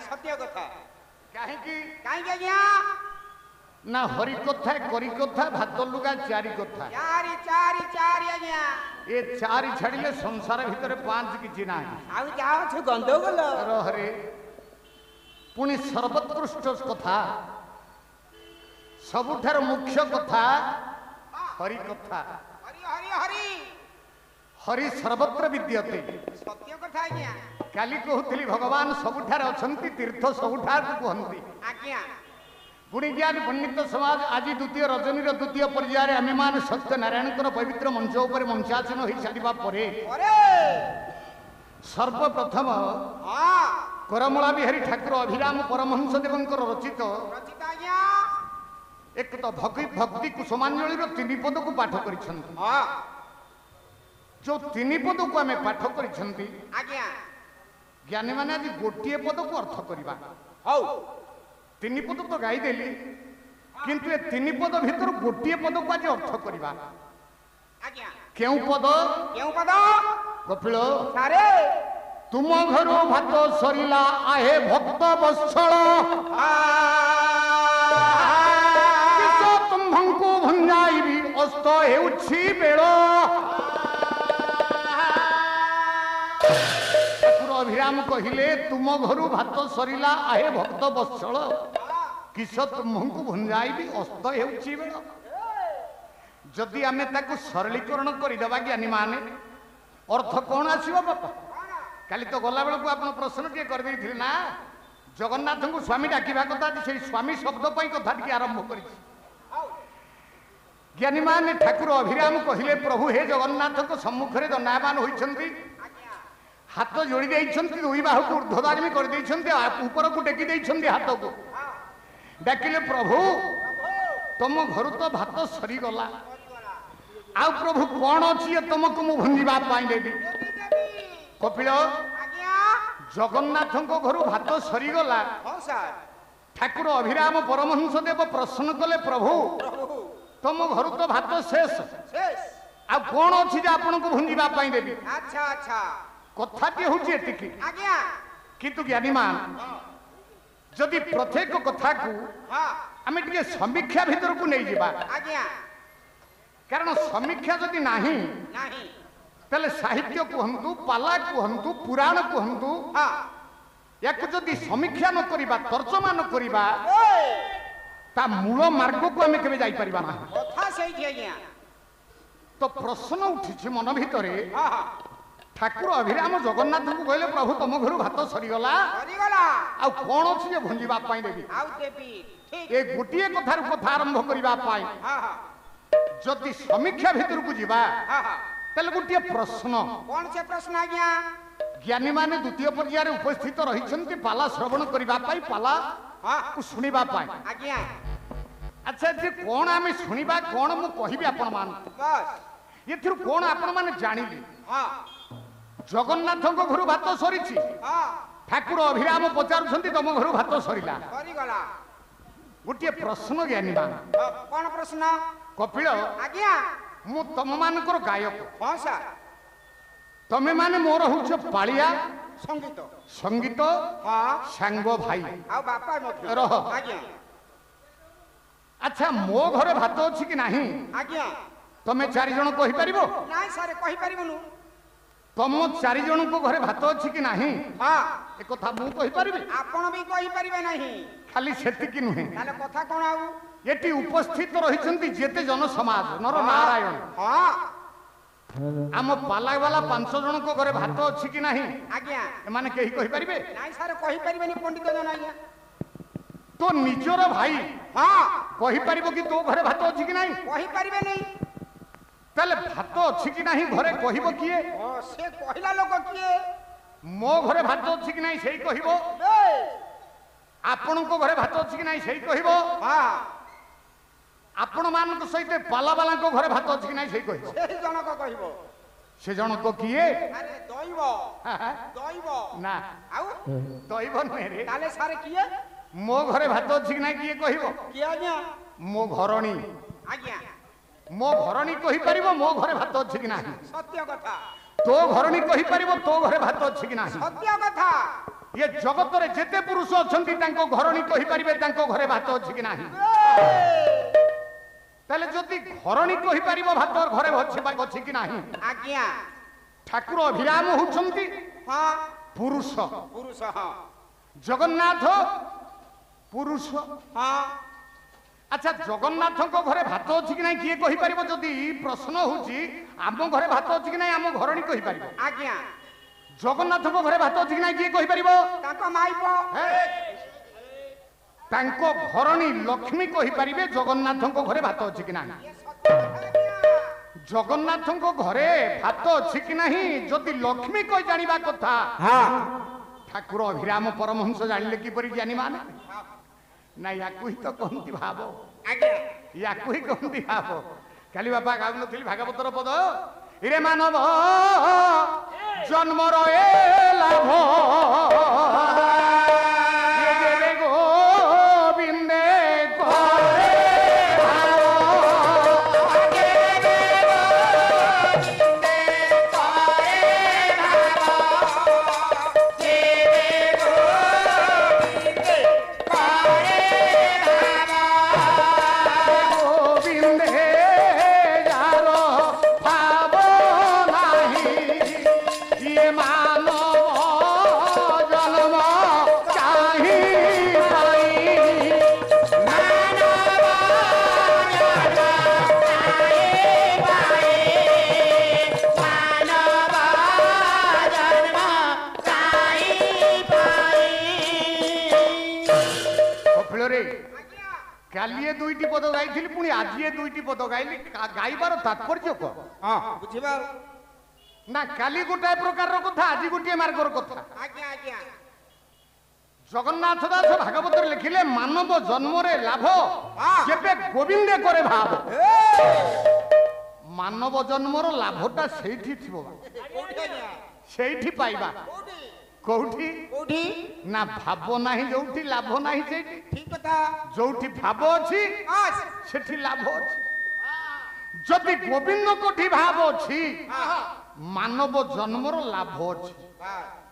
सत्य कथा कहीं आज्ञा ना हरि कथा करी कथा भात लुगा चारि कथा चारि चारि चारि आज्ञा ए चारि छाड़िले संसार भितर पांच किछि नाही आउ जाओ छु गंदोगल रहरे पुणी सर्वोत्कृष्ट कथा सबुठार मुख्य कथा हरि कथा हरि हरि हरि हरि सर्वत्र विद्यते सत्य कथा आज्ञा काली कहूली भगवान सबुठार अछंती तीर्थ सबुठार कहती आज्ञा पुणी ज्ञान पंडित समाज आज द्वितीय रजनी द्वितीय पर्यायर आम मान सत्यनारायण पवित्र मंच उपर मंचासन हो सारा पर सर्वप्रथम करमला बिहारी ठाकुर अभिराम परमहंस देवंकर रचित एक तो भक्ति कुसुमांजलि तीन पद को पाठ कर जो तीन पद को आम पाठ कर ज्ञानी मैंने आज गोटे पद को अर्थ करवा तीन पद तो गाईदेली किंतु ए तीन पद भीतर गोटे पद को आज अर्थ करवा क्यों पद कपिल तुम घर भात सरिला आहे भक्त बत्सल तुम्भंकु भंजाई अस्त हेउछि बेळ अभिराम कहिले तुम घर भात सरिला आहे भक्त बत्सल किस तुम्भंकु भंजाई अस्त हेउछि बेळ जदि आमे ताकु सरलीकरण करदेवा ज्ञानी माने अर्थ कौन आसीबो बापा काली तो गला बेलू आप प्रश्न टे कर ना जगन्नाथ को स्वामी डाकिबा कथा से स्वामी शब्द पर कथा टी आरंभ कर ज्ञानी मान ठाकुर अभिराम कहले प्रभु हे जगन्नाथ को सम्मुख में दंडायमान होती हाथ जोड़ी देइछन्ति दुई बाहु को ऊर्ध्वगामी कर देइछन्ति ऊपर को टेकी देइछन्ति हाथ को डाकिले प्रभु तुम घर तो भात सरी गला आ प्रभु कौन अच्छी तुमको मु भंगिबा पाई देबी कपिल जगन्नाथ घर भात सरीगला ठाकुर अभिराम परमहंस देव प्रश्न कले प्रभु तुम घर तो भात शेष आ कौन अच्छी जे आपन को भुंजीबा पाई देबी अच्छा अच्छा कथाटी होची एतिकी किंतु ज्ञानी मान जदि प्रत्येक कथा को आमे टिके समीक्षा भीतर को नहीं जिबा कारण समीक्षा जदि नाही तेले साहित्य कहतु पाला कहतु पुराण कहतु या जदि समीक्षा न करिबा तर्जमा न करिबा ता मूल मार्ग को आमे केबे जाई परिबा ना कथा सही आज्ञा तो प्रश्न उठी मन भितरे ठाकुर अभिराम जगन्नाथ को कहले प्रभु तुम घर भात सरीगला आ कौन अछि जे भंजीबा पाई देबी ए गोटिए कथार कथा आरंभ करिबा पाई जदि समीक्षा भीतर को जीवा तेल गोटे प्रश्न कौन से प्रश्न आज्ञा ज्ञानी माने द्वितीय पर्यायर उपस्थित रही पाला श्रवण करने पाला को शुणा आज्ञा अच्छा जे कौन आम शुणा कौन मु कहबी आपण मान ये कौन आपण माने जानिली जगन्नाथ घर भात सरी ठाकुर अभिराम पचारुछंती तुम घर भात सरीला गोटे प्रश्न ज्ञानी मान कौन प्रश्न कपिल आज्ञा मु तम मानकर गायक हाँ सर तमे माने मोर होछ पालिया संगीत संगीत हाँ सांग भाई आ बापा मत रह आज्ञा अच्छा मो घरे भात अछि कि नाही आज्ञा तमे चारि जण कहि परिबो नाही सर कहि परिबनु तम चारि जण को घरे भात अछि कि नाही हां ए कथा मु कहि परिबी आपण भी कहि परिबे नाही खाली सेति कि नुहे ताले कथा कोन आउ एटी उपस्थित रहिछंती जेते जन समाज नर नारायण हां आम पाला वाला 5 जण को घरे भात अछि कि नाही आज्ञा ए माने केही कहि परिबे नाही सर कहि परिबेनी पंडित जन आज्ञा तो निजर भाई हां कहि परिबो कि तो घरे भात अछि कि नाही कहि परिबे नहीं ताले भात अछि कि नाही घरे कहिबो किए ओ से कहिला लोक किए मो घरे भात अछि कि नाही सेही कहिबो आपण को घरे भात अछि कि नाही सेही कहिबो हां आपण मान सहित पाला वाला को घरे भात अछि कि नाही सेही कहिबो से जनक कहिबो से जन को किए अरे दैव ना आउ दैव नहे रे ताले सारे किए मो घरे भात अछि कि नाही किए कहिबो कि आज्ञा मो घरणी आज्ञा मो घरणी कहि परिबो मो घरे भात अछि कि नाही सत्य कथा तो घरणी कहि परिबो तो घरे भात अछि कि नाही सत्य कथा ये जगतरे जेते पुरुष अछंती तांको घरणी कहि परिबे तांको घरे भात अछि कि नाही ताले जदि घरणी कहि परिबो भात घरे अछि कि नाही आज्ञा ठाकुर अभिराम होउछंती हाँ पुरुष पुरुष हाँ जगन्नाथ पुरुष हाँ अच्छा जगन्नाथ घरे भात अछि कि नाही किए कहि परिबो जदि प्रश्न होउची आम घरे भात अछि कि नाही आम घरणी कहि परिबो आज्ञा जगन्नाथ घरे भात अछि कि नाही किए कहि परिबो ताको माइपो तांको घरणी लक्ष्मी कहि परिबे जगन्नाथ घरे भात अछि कि नाही जगन्नाथ घरे भात अछि कि नाही जदि लक्ष्मी कहि जानिबा कथा हाँ ठाकुर अभिराम परमहंस जानिले कि परि जानि माने ना याकु ही तो कहती भाव आज्ञा याकु ही कहती भाव काली बापा गाउन थिली भागवतर पद इरे मानव जन्म रहे लाभ ये देवे गोविंदे करे कालिए दुईटी पद गाई पुणी आज ये दुईटी पद गाइली गाइबार तात्पर्य कौन हाँ बुझिबा ना काली गोटाए प्रकार कथा आज गोटे मार्गर कथा आज्ञा आज्ञा जगन्नाथ दास भागवत लिखिले मानव जन्म रे लाभ हाँ। केबे गोविंदे करे भाव मानव जन्मर लाभटा सेठी थिबो सेठी पाइबा कोठी कोठी ना भाव नाही जोठी लाभ नाही सेठी ठीक कथा जोठी भाव अछि आस सेठी लाभ अछि जदि गोविंद कोठी भाव अछि मानव जन्मर लाभ अछि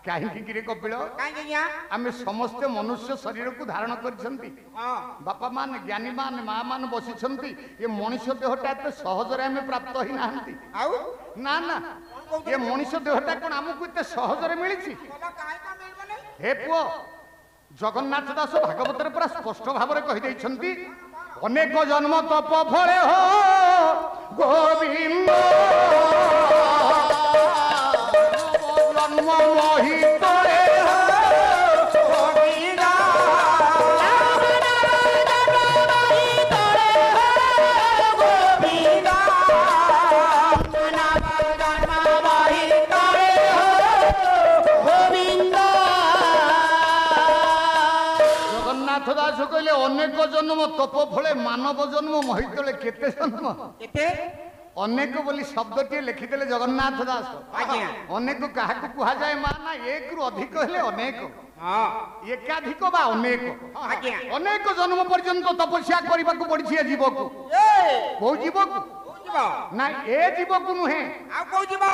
काहे कि रे कपिल काहे गया आमे समस्त मनुष्य शरीर को धारण करछंती हां बापा मान ज्ञानी मान मां मान बसिछंती ये मनुष्य देहटा एते सहज रे आमे प्राप्त ही नाहंती आउ ना ना ये मनुष्य देहटा कोन हमकु एते सहज रे मिलिछि बाबा काहे का मिलबने हे पुओ जगन्नाथ दास भागवत रे पूरा स्पष्ट भाव रे कहि दैछंती अनेक जन्म तप फले हो गोविंद जन्म मोहि करे हो गोविंद जगन्नाथ दास कहले अनेक जन्म तप फले मानव जन्म महितले केते जन्म केते अनेक बोली शब्दटी लिखिदेले जगन्नाथ दास आज्ञा अनेक काहाकु कुहा जाए माना एक रु अधिक हेले अनेक हां एकाधिक बा अनेक आज्ञा अनेक जन्म पर्यंत तपस्या करबा को पड़छि जीव को ए को जीव को जीवा ना ए जीव को नुहे आ को जीवा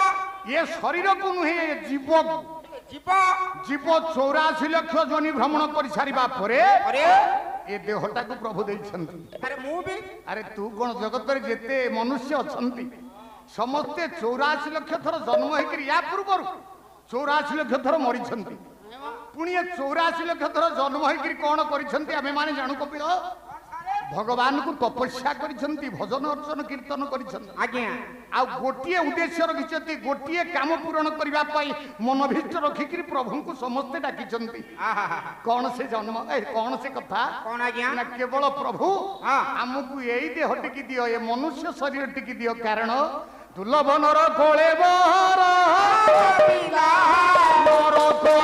ये शरीर को नुहे ये जीव को जीवा जीव 84 लाख जनी भ्रमण कर सारिबा परे अरे ए देहटा को प्रभु दैछंती अरे मु भी अरे तू कोन जगत रे जेते मनुष्य अछंती समस्ते 84 लाख थर जन्म हेकरी या पूर्वर 84 लाख थर मरिछंती पुणी 84 लाख थर जन्म हेकरी कोन करिछंती आमे माने जानु कपिल भगवान को तपस्या करिछंती भजन अर्चन कीर्तन करिछंती आज्ञा आ गोटिए उद्देश्य रखिछंती गोटिए काम पूर्ण करबा पई मनोभिष्ट रखिकरी प्रभु को समस्त डाकिछंती आहा कौन से जन्म कौन से कथा कौन आज्ञा ना केवल प्रभु हाँ। हमको यही देह टिकी दियो ये मनुष्य शरीर टिकी दियो कारण दुर्लभ नर कोले बर मोर को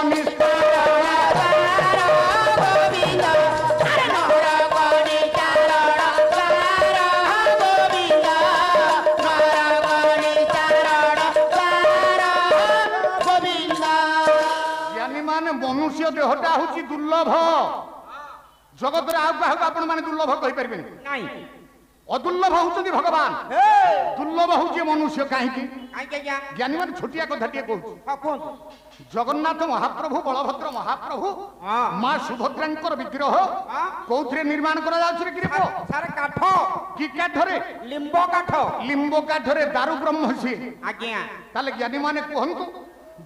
ज्ञानी माने मनुष्य देहटा हूँ दुर्लभ जगत आपण मैंने दुर्लभ कही पारे नहीं अदुर्लभ होती भगवान दुर्लभ हूँ मनुष्य कहीं काहे गया ज्ञानी मान छोटिया कथा कहूँ हां कौन ଜଗନ୍ନାଥ ମହାପ୍ରଭୁ ବଳଭଦ୍ର ମହାପ୍ରଭୁ ହଁ। ମା ସୁଭଦ୍ରାଙ୍କର ବିଗ୍ରହ ହଁ। କୋଉଥିରେ ନିର୍ମାଣ କରାଯାଉଛି ରେ କିରେ ପୁଅ? ସାର୍ କାଠ କି କାଠରେ? ଲିମ୍ବ କାଠ ଲିମ୍ବ କାଠରେ ଦାରୁ ବ୍ରହ୍ମ ସିଏ। ଆଜ୍ଞା ତାହେଲେ ଜ୍ଞାନୀ ମାନେ କୁହନ୍ତୁ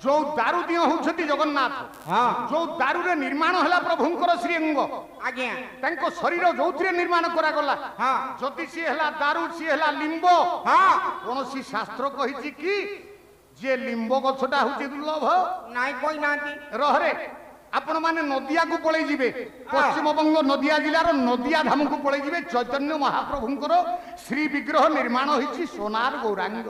ଯୋଉ ଦାରୁ ଦିଅ ହଉଛନ୍ତି ଜଗନ୍ନାଥ, ହଁ ଯୋଉ ଦାରୁରେ ନିର୍ମାଣ ହେଲା ପ୍ରଭୁଙ୍କର ଶ୍ରୀଅଙ୍ଗ, ଆଜ୍ଞା ତାଙ୍କ ଶରୀର ଯୋଉଥିରେ ନିର୍ମାଣ କରାଗଲା, ହଁ ଯଦି ସିଏ ହେଲା ଦାରୁ ସିଏ ହେଲା ଲିମ୍ବ, ହଁ କୌଣସି ଶାସ୍ତ୍ର କହିଛି କି ଯେ ଲିମ୍ବ ଗଛଟା ହଉଛି ଦୁର୍ଲଭ? ନାଇଁ କହିନାହାନ୍ତି ରହରେ ଆପଣ ମାନେ ନଦିଆକୁ ପଳେଇ ଯିବେ, ପଶ୍ଚିମବଙ୍ଗ ନଦିଆ ଜିଲ୍ଲାର ନଦିଆ ଧାମକୁ ପଳେଇ ଯିବେ। ଚୈତନ୍ୟ ମହାପ୍ରଭୁଙ୍କର ଶ୍ରୀ ବିଗ୍ରହ ନିର୍ମାଣ ହେଇଛି সোনার ଗୌରାଙ୍ଗ,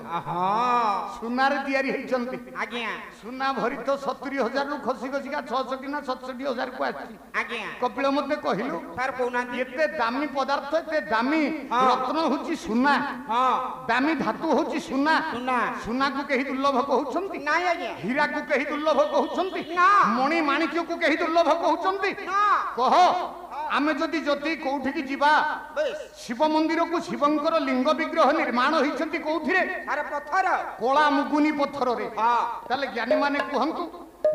ସୁନାରେ ତିଆରି ହେଇଛନ୍ତି। ଆଜ୍ଞା ସୁନା ଭରିତ 70,000 ରୁ ଖସି ଖସିକା 600 କି ନା 67,000 କୁ ଆସିଛି। ଆଜ୍ଞା କପିଳ ମତେ କହିଲୁ ସାର୍ କହୁନାହାନ୍ତି ଏତେ ଦାମୀ ପଦାର୍ଥ, ଏତେ ଦାମୀ ହଁ। ରତ୍ନ ହଉଛି ସୁନା, ହଁ ଦାମୀ ଧାତୁ ହଉଛି ସୁନା। ସୁନା ସୁନାକୁ କେହି ଦୁର୍ଲଭ କହୁଛନ୍ତି? ନାଇଁ ଆଜ୍ଞା ହୀରାକୁ କେହି ଦୁର୍ଲଭ କହୁଛନ୍ତି? ନା। ମଣି ମାଣିକ୍ୟକୁ କେହି ଦୁର୍ଲଭ କହୁଛନ୍ତି? ନା କହ ଆମେ ଯଦି କୋଉଠିକି ଯିବା, ବେଶ ଶିବ ମନ୍ଦିରକୁ ଶିବଙ୍କର ଲିଙ୍ଗ ବିଗ୍ରହ ନିର୍ମାଣ ହେଇଛନ୍ତି କୋଉଥିରେ? ସାର୍ ପଥର କଳା ମୁଗୁନି ପଥରରେ। ହଁ ତାହେଲେ ଜ୍ଞାନୀ ମାନେ କୁହନ୍ତୁ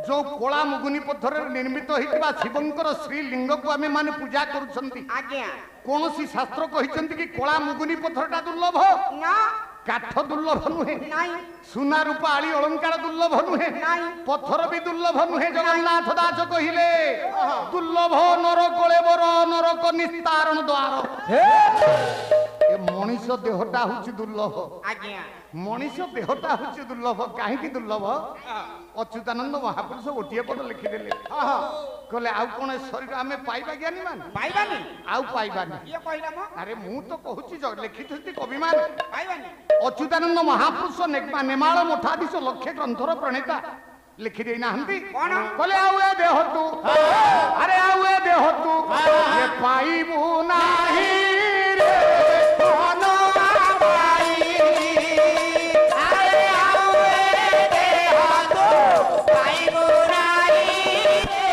ଯୋଉ କଳା ମୁଗୁନି ପଥରରେ ନିର୍ମିତ ହେଇଥିବା ଶିବଙ୍କର ଶ୍ରୀଲିଙ୍ଗକୁ ଆମେ ମାନେ ପୂଜା କରୁଛନ୍ତି, ଆଜ୍ଞା କୌଣସି ଶାସ୍ତ୍ର କହିଛନ୍ତି କି କଳା ମୁଗୁନି ପଥରଟା ଦୁର୍ଲଭ? ନା କାଠ ଦୁର୍ଲଭ ନୁହେଁ, ନାଇଁ ସୁନା ରୂପା ଆଳି ଅଳଙ୍କାର ଦୁର୍ଲଭ ନୁହେଁ, ନାଇଁ ପଥର ବି ଦୁର୍ଲଭ ନୁହେଁ। ଜଗନ୍ନାଥ ଦାସ କହିଲେ ଦୁର୍ଲଭ ନର କଳେବର ନରକ ନିସ୍ତାରଣ ଦ୍ୱାର। ଏ ମଣିଷ ଦେହଟା ହଉଛି ଦୁର୍ଲଭ, ଆଜ୍ଞା ମଣିଷ ଦେହଟା ହଉଛି ଦୁର୍ଲଭ। କାହିଁକି ଦୁର୍ଲଭ? ଅଚ୍ୟୁତାନନ୍ଦ ମହାପୁରୁଷ ଗୋଟିଏ ପଦ ଲେଖିଦେଲେ, କହିଲେ ଆଉ କଣ ଏ ଶରୀର ଆମେ ପାଇବା ଜ୍ଞାନୀ ମାନେ? ପାଇବାନି ଆଉ ପାଇବାନି। କିଏ କହିଲା ମ ଆରେ ମୁଁ ତ କହୁଛି ଲେଖିଛନ୍ତି କବିମାନେ। ପାଇବାନି ଅଚ୍ୟୁତାନନ୍ଦ ମହାପୁରୁଷ ନେମାଳ ମଠାଧୀଶ ଲକ୍ଷେ ଗ୍ରନ୍ଥର ପ୍ରଣେତା ଲେଖି ଦେଇନାହାନ୍ତି? କଣ? କହିଲେ ଆଉ ଏ ଦେହ ତୁ, ଆରେ ଆଉ ଏ ଦେହ ତୁ ଏ ପାଇବୁ ନାହିଁ ରେ ମନ ଆବାଇ। ଆରେ ଆଉ ଏ ଦେହ ତୁ ପାଇବୁ ନାହିଁ ରେ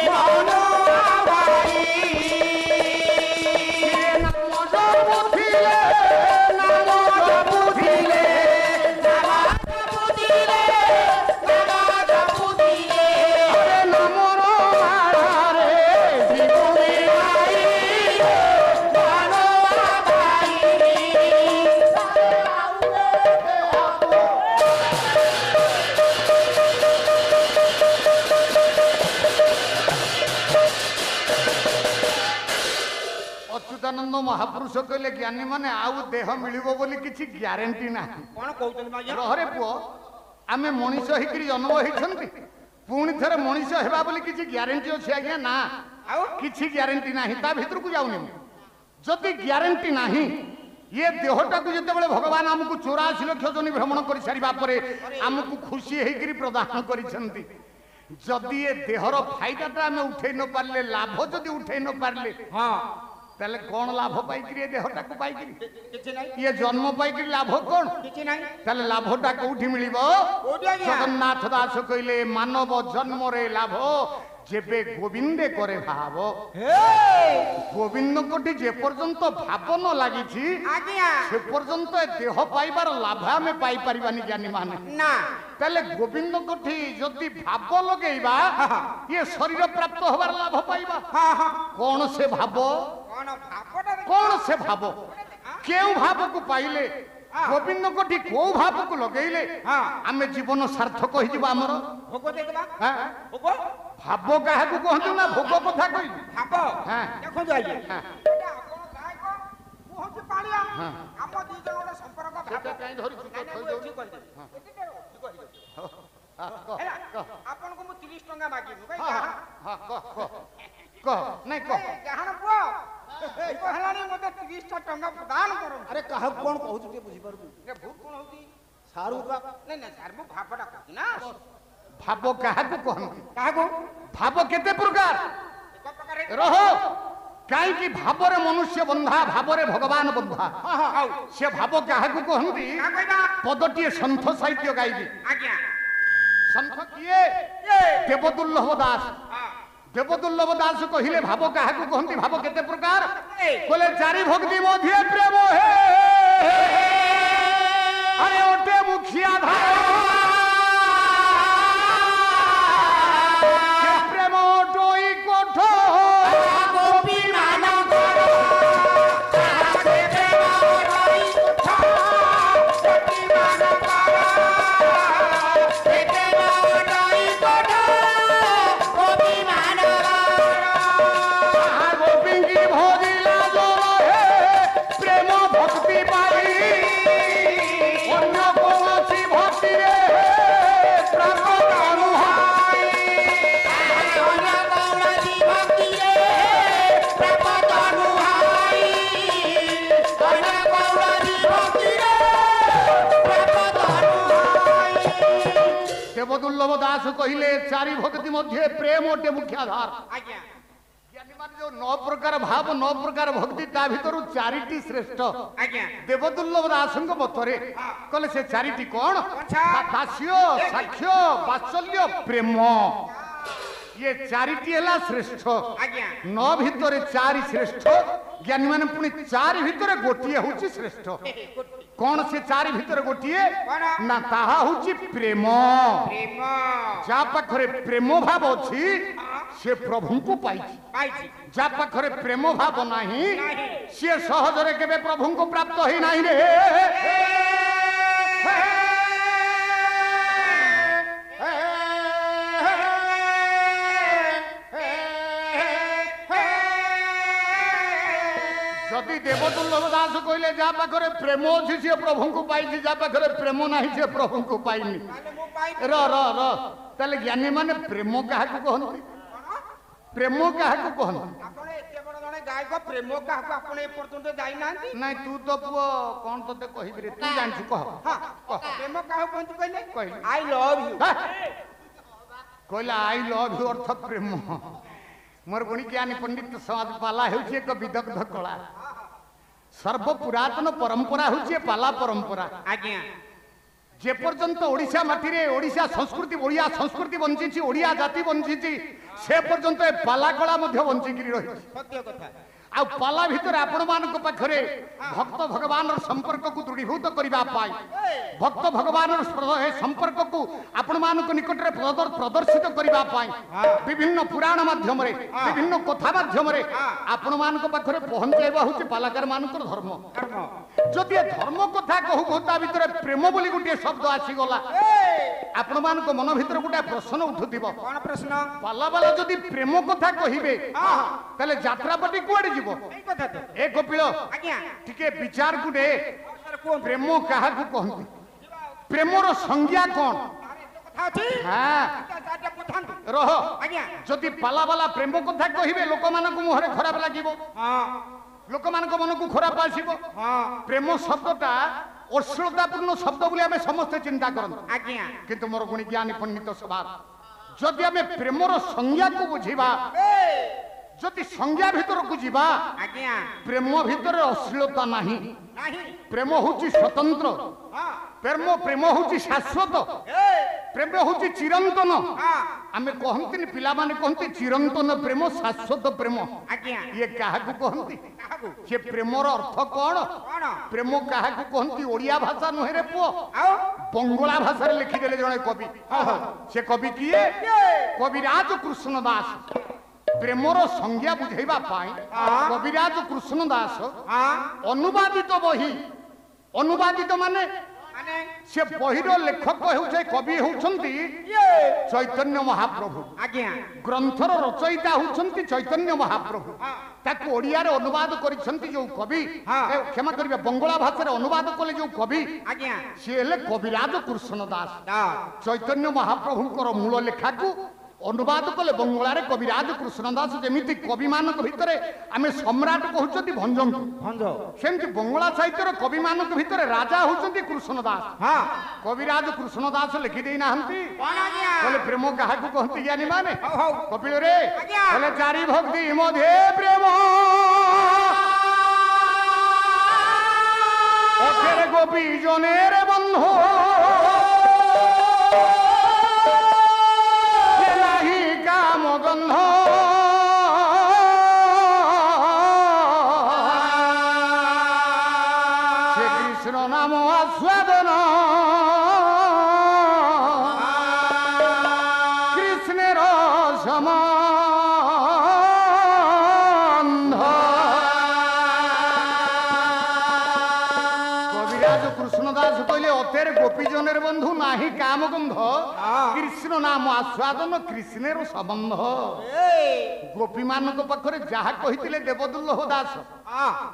ମନ ଆବାଇ। ନାମ ଜପୁଥିଲେ, ନାମ ଜପୁଥିଲେ, ନାମ ଜପୁଥିଲେ, ନାମ ଜପୁଥିଲେ, ଆରେ ନାମର ମାଳାରେ ଜୀବନେ ଆଇ ପ୍ରାଣ ଆବାଇ। ଅଚ୍ୟୁତାନନ୍ଦ ମହାପୁରୁଷ କହିଲେ ଜ୍ଞାନୀ ମାନେ ଆଉ ଦେହ ମିଳିବ ବୋଲି କିଛି ଗ୍ୟାରେଣ୍ଟି ନାହିଁ। କଣ କହୁଛନ୍ତି ଆଜ୍ଞା ରହରେ ପୁଅ, ଆମେ ମଣିଷ ହେଇକିରି ଜନ୍ମ ହେଇଛନ୍ତି, ପୁଣି ଥରେ ମଣିଷ ହେବା ବୋଲି କିଛି ଗ୍ୟାରେଣ୍ଟି ଅଛି ଆଜ୍ଞା? ନା, ଆଉ କିଛି ଗ୍ୟାରେଣ୍ଟି ନାହିଁ। ତା ଭିତରକୁ ଯାଉନି ମୁଁ। ଯଦି ଗ୍ୟାରେଣ୍ଟି ନାହିଁ, ଇଏ ଦେହଟାକୁ ଯେତେବେଳେ ଭଗବାନ ଆମକୁ 84 ଲକ୍ଷ ଜନି ଭ୍ରମଣ କରି ସାରିବା ପରେ ଆମକୁ ଖୁସି ହେଇକିରି ପ୍ରଦାନ କରିଛନ୍ତି, ଯଦି ଏ ଦେହର ଫାଇଦାଟା ଆମେ ଉଠେଇ ନ ପାରିଲେ, ଲାଭ ଯଦି ଉଠେଇ ନ ପାରିଲେ, ହଁ ତାହେଲେ କଣ ଲାଭ ପାଇକିରି ଏ ଦେହଟାକୁ ପାଇକିରି? କିଛି ନାହିଁ ଇଏ ଜନ୍ମ ପାଇକିରି ଲାଭ କଣ? କିଛି ନାହିଁ ତାହେଲେ ଲାଭଟା କୋଉଠି ମିଳିବ? କୋଉଠି ଆଜ୍ଞା? ଜଗନ୍ନାଥ ଦାସ କହିଲେ ମାନବ ଜନ୍ମରେ ଲାଭ ଯେବେ ଗୋବିନ୍ଦେ କରେ ଭାବ। ଗୋବିନ୍ଦ କୋଠି ଯେ ପର୍ଯ୍ୟନ୍ତ ଭାବ ନ ଲାଗିଛି ଆଜ୍ଞା ସେ ପର୍ଯ୍ୟନ୍ତ ଏ ଦେହ ପାଇବାର ଲାଭ ଆମେ ପାଇପାରିବାନି ଜ୍ଞାନୀ ମାନେ। ନା ତାହେଲେ ଗୋବିନ୍ଦ କୋଠି ଯଦି ଭାବ ଲଗେଇବା, ଇଏ ଶରୀର ପ୍ରାପ୍ତ ହବାର ଲାଭ ପାଇବା। ହଁ ହଁ କଣ ସେ ଭାବ? କଣ ଭାବଟା କଣ ସେ ଭାବ? କେଉଁ ଭାବକୁ ପାଇଲେ, ଗୋବିନ୍ଦ କୋଠି କୋଉ ଭାବକୁ ଲଗେଇଲେ ହଁ ଆମେ ଜୀବନ ସାର୍ଥକ ହେଇଯିବ ଆମର? ଭୋଗ ଦେଇଦେବା ହାଁ? ଭୋଗ ଭାବ କାହାକୁ କହନ୍ତୁ ନା ଭୋଗ କଥା କହିବି? ଭାବ ହଁ। ଦେଖନ୍ତୁ ଆଜ୍ଞା ହଁ। ଏଇଟା ଆପଣ ଗାୟକ, ମୁଁ ହଉଛି ପାଳିଆ, ହଁ। ଆମ ଦି ଜଣ ଗୋଟେ ସମ୍ପର୍କ ଭାବ। ସେଟା କାଇଁ ଧରିଛୁ? ନାଇଁ, ନାଇଁ, ମୁଁ ଏଠି କରିଦେବି। ଏଠି ଟିକେ ଅଧିକ ହେଇଯାଉଛି। ହେଲା, ଆପଣଙ୍କୁ ମୁଁ 30 ଟଙ୍କା ମାଗିବି ଭାଇ। କହ ନାଇଁ କହ। ଗାହାଣ ପୁଅ ଏଇକ ହେଲାଣି ମତେ 30ଟା ଟଙ୍କା ପ୍ରଦାନ କରନ୍ତୁ। ଆରେ କାହାକୁ କଣ କହୁଛୁ ଟିକେ ବୁଝିପାରୁଛୁ? ଏ ଭୁଲ କଣ ହଉଛି? ସାରୁ ନାଇଁ ନାଇଁ ସାର୍, ମୁଁ ଭାବଟା କହୁଛି ନା। ଭାବ କାହାକୁ କହନ୍ତି? କାହାକୁ? ଭାବ କେତେ ପ୍ରକାର? ଏକ ପ୍ରକାର ରହ, କାହିଁକି ଭାବରେ ମନୁଷ୍ୟ ବନ୍ଧା, ଭାବରେ ଭଗବାନ ବନ୍ଧା। ହଉ ସେ ଭାବ କାହାକୁ କହନ୍ତି? କାହା କହିବା? ପଦଟିଏ ସନ୍ଥ ସାହିତ୍ୟ ଗାଇବି। ଆଜ୍ଞା ସନ୍ଥ କିଏ? ଦେବଦୁର୍ଲଭ ଦାସ। ଦେବଦୁର୍ଲଭ ଦାସ କହିଲେ ଭାବ କାହାକୁ କହନ୍ତି? ଭାବ କେତେ ପ୍ରକାର? କହିଲେ ଚାରି ଭକ୍ତି ମଧ୍ୟ ପ୍ରେମ ହେ, ଆରେ ଓଟେ ମୁଖିଆ ଧାର, देवदुर्लभ दास कहिले चारि भक्ति मध्य प्रेम ओटे मुख्याधार आज्ञा ज्ञानी मान जो 9 प्रकार भाव 9 प्रकार भक्ति ता भितरु चारिटी श्रेष्ठ आज्ञा देवदुर्लभ दासଙ୍କ ମତରେ କହିଲେ ସେ ଚାରିଟି କଣ ଆଚ୍ଛା। ଦାସ୍ୟ ସାକ୍ଷ୍ୟ ବାତ୍ସଲ୍ୟ ପ୍ରେମ ये चारिटी है श्रेष्ठ आज्ञा 9 भितरे 4 श्रेष्ठ ज्ञानी माने पुणी 4 भितरे गोटिए होची श्रेष्ठ कौन से 4 भितरे गोटिए ना ताहा होची प्रेम प्रेम जा पाखरे प्रेम भाव अछि से प्रभु को पाइछि पाइछि जा पाखरे प्रेम भाव नाही से सहज रे केबे प्रभु को प्राप्त होई नाही रे जदि देवदुर्लभ दास कहले जा पाखरे प्रेम अछि से प्रभु को पाइछि जा पाखरे प्रेम नाही से प्रभु को पाइनि ताले मु पाइ र र र ताले ज्ञानी माने प्रेम काहा को कहନ୍ତି प्रेम काहा को कहନ୍ତି आपण एते बड़ जने गायक प्रेम काहको आपण ए पर्यंत जाई नांती नाही तू तो पुओ कोन तते कहिबि रे तू जानछु कह हां प्रेम काहको पहुंच कहले कहले। आई लव यू कहला आई लव यू अर्थ प्रेम मोर गुणी ज्ञानी पंडित समाज पाला हेउछि एक विदग्ध कला सर्व पुरातन परंपरा हेउछि पाला परंपरा आज्ञा जे पर्यंत ओडिशा माटी रे ओडिशा संस्कृति बंचिछि ओडिया जाति बंचिछि से पर्यंत ए पाला कला मध्य बंचिगिरी रहिछि सत्य कथा आ पाला भीतर आपण मानक पाखरे भक्त भगवान संपर्क को दृढ़ीभूत करबा पाई भक्त भगवान संपर्क को आपण मानक निकट रे प्रदर्शित करबा पाई विभिन्न पुराण माध्यम रे विभिन्न कथा माध्यम रे आपण मानक पाखरे पहुंचाइबा होछि पालाकार मानक धर्म जदि धर्म कथा कहू कहता भीतर प्रेम बोली गुटे शब्द आसी गला आपण मानक मन भीतर गुटे प्रश्न उठुथिबो कोन प्रश्न पाला वाला जदि प्रेम कथा कहिबे ताले यात्रापटी कुआडे जीवो ए कथा तो ए कपिल आज्ञा टिके विचार गुटे सर कोन प्रेम काहा को कहंती प्रेमर संज्ञा कोन कथा अछि हां ताटे पठान रह आज्ञा जदि पाला वाला प्रेम कथा कहिबे लोक मानक मुहरे खराब लागिबो हां लोक मानक मन को खराब आसीबो हां प्रेम शब्दटा अश्लीलतापूर्ण शब्द बोली आमे समस्त चिंता करन आज्ञा किंतु मोर गुणी ज्ञानी पंडित सभा जदि आमे प्रेमर संज्ञा को बुझिबा जदि संज्ञा भीतर को जीवा आज्ञा प्रेम भीतर अश्लीलता नहीं नाही प्रेम होची स्वतंत्र हां प्रेम होची शाश्वत प्रेम होची चिरंतन हां आमे कहंतिनि पिला माने कहंति चिरंतन प्रेम शाश्वत प्रेम आज्ञा ये काहा को कहंति काहको से प्रेमर अर्थ कोन कोन प्रेम काहा को कहंति ओडिया भाषा नहे रे पुओ आओ बंगला भाषा रे लिखि देले जने कवि से कवि किए कविराज कृष्ण दास प्रेमर संज्ञा बुझेबा पाई कविराज कृष्ण दास हां अनुवादित बही अनुवादित माने माने से बहिर लेखक हेउछे कवि हेउछंती चैतन्य महाप्रभु आज्ञा ग्रंथर रचयिता हेउछंती चैतन्य महाप्रभु ताको ओडिया रे अनुवाद करिसंती जो कवि क्षमा करिबे बंगला भाषा रे अनुवाद कले जो कवि आज्ञा से हेले कविराज कृष्ण दास दा चैतन्य महाप्रभुଙ୍କର मूल लेखाକୁ अनुवाद कले बंगला रे कविराज कृष्ण दास जेमिति कवि मानक भितरे आमे सम्राट कहउचंती भंजन भंज सेमति बंगला साहित्यर कवि मानक भितरे राजा होउचंती कृष्ण दास हां कविराज कृष्ण दास लिखि देई नाहंती कोन आज्ञा बोले प्रेम काहाकू कहंती ज्ञानी माने हौ कपिल रे आज्ञा। बोले चारि भक्ति मधे प्रेम ओखेर गोपी जनेर बंधु गंध श्री कृष्ण नाम आस्वादन कृष्णेर संबंध कविराज कृष्ण दास कहले अतेर गोपीजनेर बंधु नाही काम गंध कृष्ण नाम आस्वादन कृष्णेर संबंध गोपी मानक पाखरे जहा कहितिले देवदुर्लभ दास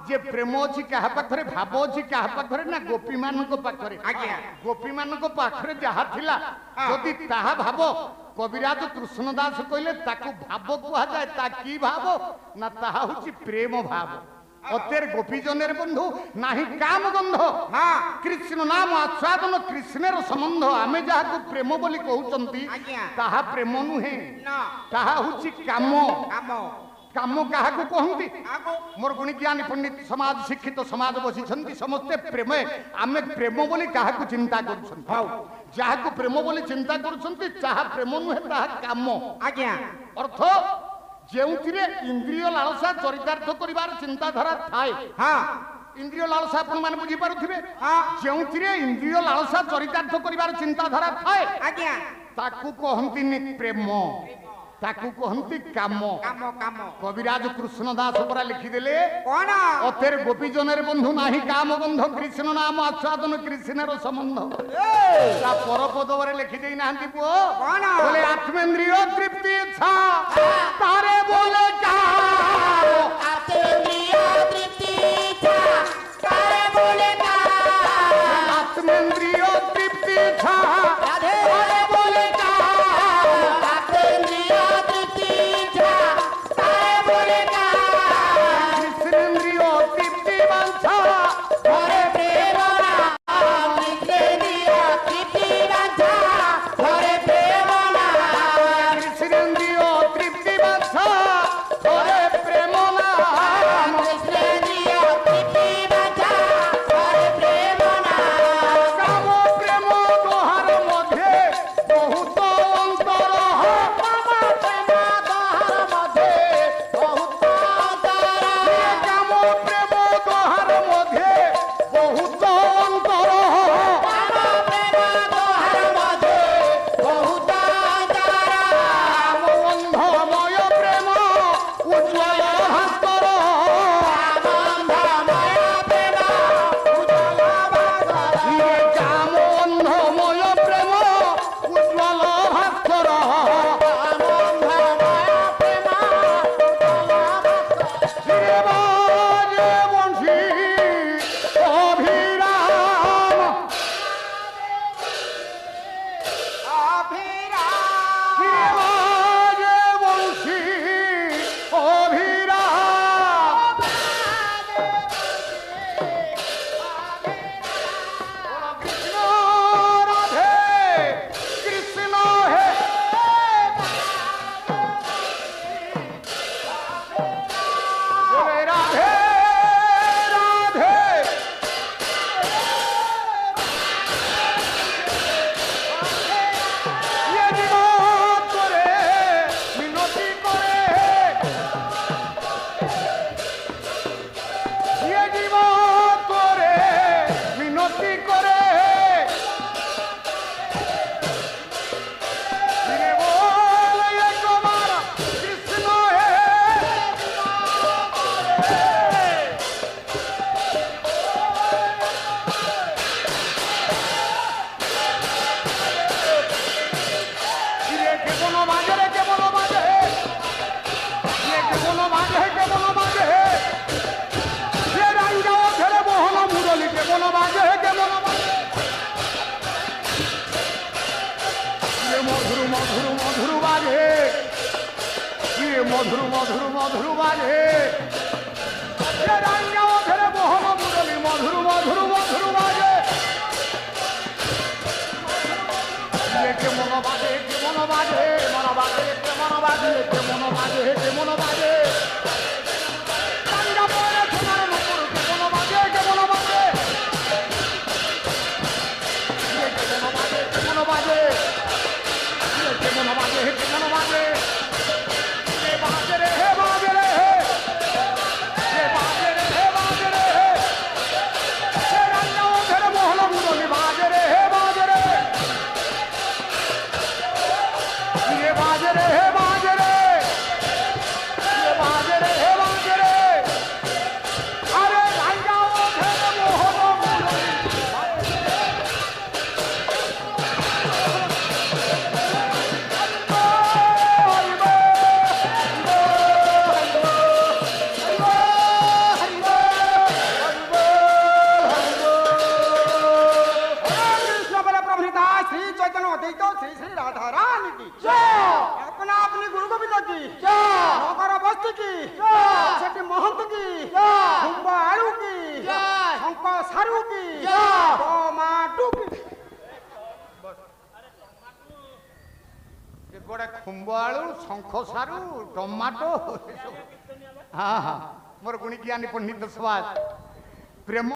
जे प्रेम अछि काहा पाखरे भाव अछि काहा पाखरे ना गोपी मानक पाखरे आज्ञा गोपी मानक पाखरे जहा थिला जदि ताहा भाव कविराज कृष्ण दास कहले ताकू भाव कुहा जाय ता की भाव ना ताहा होछि प्रेम भाव অতের গোপীজনের বন্ধু নাহি কাম গন্ধ হ্যাঁ কৃষ্ণ নাম আস্বাদন কৃষ্ণের সম্বন্ধ আমি যাহাকে প্রেম বলি কହୁଛନ୍ତି আজ্ঞা তাহা প্রেম নুহে না তাহা হচ্ছে কাম কাম কাম কাহাକୁ কহନ୍ତି আগো মোর গুণী জ্ঞানী পণ্ডিত সমাজ শিক্ষিত সমাজ বসিଛନ୍ତି ସମସ୍ତେ প্রেমে ଆମେ প্রেম বলি কাহাକୁ চিন্তা କରୁଛନ୍ତି ହଉ ଯାହାକୁ ପ୍ରେମ ବୋଲି ଚିନ୍ତା କରୁଛନ୍ତି ତାହା ପ୍ରେମ ନୁହେଁ ତାହା କାମ ଆଜ୍ଞା ଅର୍ଥ ଯେଉଁଥିରେ ଇନ୍ଦ୍ରିୟ ଲାଳସା ଚରିତାର୍ଥ କରିବାର ଚିନ୍ତାଧାରା ଥାଏ ହଁ ଇନ୍ଦ୍ରିୟ ଲାଳସା ଆପଣମାନେ ବୁଝିପାରୁଥିବେ ହଁ ଯେଉଁଥିରେ ଇନ୍ଦ୍ରିୟ ଲାଳସା ଚରିତାର୍ଥ କରିବାର ଚିନ୍ତାଧାରା ଥାଏ ଆଜ୍ଞା ତାକୁ କହନ୍ତିନି ପ୍ରେମ ତାକୁ କହନ୍ତି କାମ କାମ କାମ কবিরাজ কৃষ্ণ দাস পরা লিখিদেলে কোন অতের গোপীজনের বন্ধু নাহি কাম গন্ধ কৃষ্ণ নাম আস্বাদন কৃষ্ণের সম্বন্ধ তা পরপদরে লিখি দেই নাহান্তি পুও কোন বলে আত্মেন্দ্রিয় তৃপ্তি ইচ্ছা তারে বলে কাম আত্মেন্দ্রিয় তৃপ্তি ইচ্ছা তারে বলে কাম আত্মেন্দ্রিয় তৃপ্তি ইচ্ছা রাধে তারে বলে কাম আত্মেন্দ্রিয় তৃপ্তি ইচ্ছা তারে বলে কাম কৃষ্ণেন্দ্রিয় তৃপ্তি বাঞ্ছা ঘরে প্রেম নাম কৃষ্ণেন্দ্রিয় তৃপ্তি বাঞ্ছা ঘরে প্রেম নাম কৃষ্ণেন্দ্রিয় তৃপ্তি বাঞ্ছা ধরে প্রেম নাম কৃষ্ণেন্দ্রিয় তৃপ্তি বাঞ্ছা ঘরে প্রেম নাম কাম প্রেম দোহার মধ্যে বহুত অন্তর কাম প্রেম দোহার মধ্যে বহুত অন্তর কাম প্রেম দোহার মধ্যে বহুত অন্তর কাম প্রেম দোহার মধ্যে বহুত অন্তর অন্ধময় প্রেম উজ্জ্বল ভাস্কর আনন্দময় প্রেম উজ্জ্বল ভাস্কর কাম অন্ধময় প্রেম উজ্জ্বল ভাস্কর আনন্দময় প্রেম উজ্জ্বল ভাস্কর রে বাজে বংশী অভিরাম অভিরাম রে বাজে বংশী অভিরাম কৃষ্ণ রাধে কৃষ্ণ হে বলে রাধে রাধে ইয়ে জীবন করে মিনতি করে ইয়ে জীবন করে মিনতি করে ফিরে বলে একবার কৃষ্ণ হে ফিরে কেমন বাজে রে কেমন বাজে ফিরে কেমন বাজে কেমন বাজে সে রাইজাও ছেড়ে বহন মুরলি কেমন বাজে কেমন বাজে ফিরে মধুর মধুর মধুর বাজে ফিরে মধুর মধুর মধুর বাজে সে রাইজাও ছেড়ে বহন মুরলি মধুর মধুর মধুর বাজে কেমন বাজে কেমন বাজে মন বাজে কেমন বাজে কেমন বাজে কেমন বাজে পাঞ্জা পরে সোনার নুপুর কেমন বাজে কেমন বাজে কেমন বাজে কেমন বাজে কেমন বাজে কেমন বাজে হে বাজে রে হে বাজে রে হে বাজে রে হে বাজে রে হে রান্না ধরে মোহন মুরলি বাজে রে হে বাজে রে হে বাজে রে হে বাজে রে হে पतित श्री श्री राधा रानी की अपना अपनी गुरु गोविंद की नगर बस्ती की सेठी महंत की कुंभ आलू की शंख सारू की टमाटू की गोटे खुंब आलू शंख सारू टमाटो हाँ हाँ मोर गुणी ज्ञानी पंडित सुभाष प्रेम